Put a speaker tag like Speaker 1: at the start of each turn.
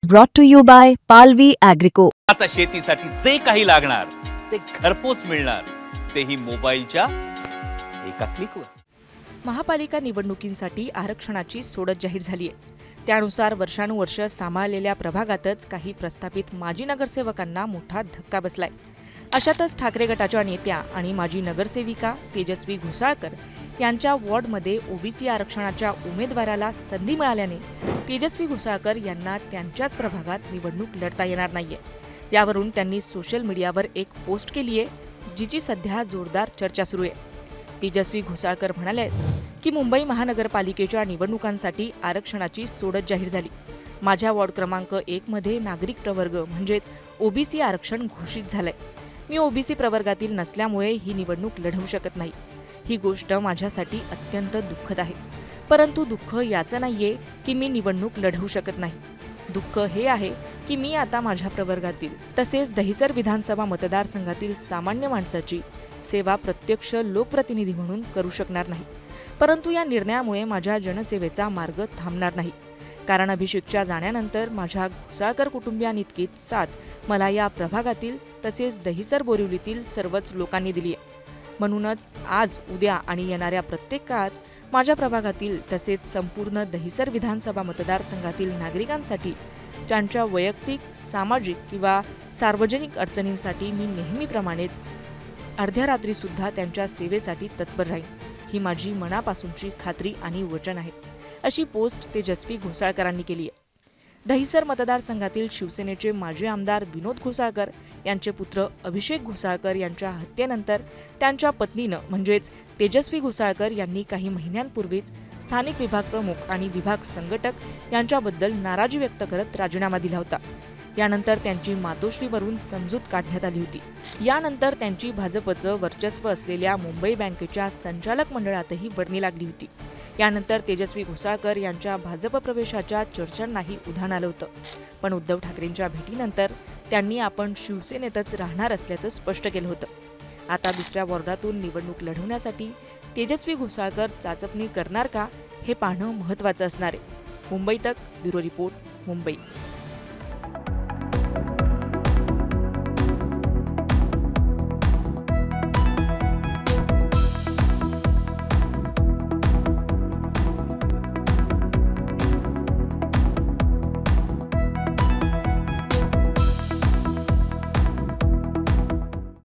Speaker 1: Brought to you by Palvi Agrico.
Speaker 2: आता शेतीसाठी जे काही लागणार ते घरपोच मिळणार, तेही मोबाईलच्या एका क्लिकवर।
Speaker 3: महापालिका निवडणुकींसाठी आरक्षणाची सोडत जाहीर झाली आहे। त्यानुसार वर्षानुवर्ष सांभाळलेल्या प्रभागातच काही प्रस्थापित माजी नगरसेवकांना मोठा धक्का बसलाय। अशातच ठाकरे गटाच्या नेत्या आणि माजी नगरसेविका तेजस्वी घोसाळकर यांच्या वॉर्डमध्ये ओबीसी आरक्षणाच्या उमेदवाराला संधी मिळाल्याने तेजस्वी घोसाळकर यांना त्यांच्याच प्रभागात निवडणूक लढता येणार नाहीये। यावरून त्यांनी सोशल मीडियावर एक पोस्ट केली आहे, जिची सध्या जोरदार चर्चा सुरू आहे। तेजस्वी घोसाळकर म्हणाले की मुंबई महानगरपालिकेच्या निवडणुकांसाठी आरक्षणाची सोडत जाहीर झाली। माझ्या वॉर्ड क्रमांक 1 मध्ये नागरिक प्रवर्ग म्हणजेच ओबीसी आरक्षण घोषित झालंय। मी ओबीसी प्रवर्गातील नसल्यामुळे ही निवडणूक लढवू शकत नाही। ही गोष्ट माझ्यासाठी अत्यंत दुःखद आहे। परंतु दुःख याचं नाहीये की मी निवडणूक लढवू शकत नाही। दुःख हे आहे की मी आता माझ्या प्रवर्गातील तसेच दहिसर विधानसभा मतदारसंघातील सामान्य माणसाची सेवा प्रत्यक्ष लोकप्रतिनिधी म्हणून करू शकणार नाही। परंतु या निर्णयामुळे माझ्या जनसेवेचा मार्ग थांबणार नाही, कारण अभिषेकच्या जाण्यानंतर माझ्या घोसाळकर कुटुंबियांइतकीच साथ मला या प्रभागातील तसेच दहिसर बोरिवलीतील सर्वच लोकांनी दिली आहे। म्हणूनच आज, उद्या आणि येणाऱ्या प्रत्येक काळात माझ्या प्रभागातील तसेच संपूर्ण दहिसर विधानसभा मतदारसंघातील नागरिकांसाठी त्यांच्या वैयक्तिक, सामाजिक किंवा सार्वजनिक अडचणींसाठी मी नेहमीप्रमाणेच अर्ध्या रात्री सुद्धा त्यांच्या सेवेसाठी तत्पर राहीन, ही माझी मनापासूनची खात्री आणि वचन आहे, अशी पोस्ट तेजस्वी घोसाळकरांनी केली आहे। दहिसर मतदारसंघातील शिवसेनेचे माजी आमदार विनोद घोसाळकर यांचे पुत्र अभिषेक घोसाळकर यांच्या हत्येनंतर त्यांच्या पत्नीनं म्हणजेच तेजस्वी घोसाळकर यांनी काही महिन्यांपूर्वीच स्थानिक विभाग प्रमुख आणि विभाग संघटक यांच्याबद्दल नाराजी व्यक्त करत राजीनामा दिला होता। यानंतर त्यांची मातोश्रीवरून समजूत काढण्यात आली होती। यानंतर त्यांची भाजपचं वर्चस्व असलेल्या मुंबई बँकेच्या संचालक मंडळातही वर्णी लागली होती। यानंतर तेजस्वी घोसाळकर यांच्या भाजप प्रवेशाच्या चर्चांनाही उधाण आलं होतं। पण उद्धव ठाकरेंच्या भेटीनंतर त्यांनी आपण शिवसेनेतच राहणार असल्याचं स्पष्ट केलं होतं। आता दुसऱ्या वॉर्डातून निवडणूक लढवण्यासाठी तेजस्वी घोसाळकर चाचपणी करणार का, हे पाहणं महत्त्वाचं असणार आहे। मुंबई तक, ब्युरो रिपोर्ट, मुंबई।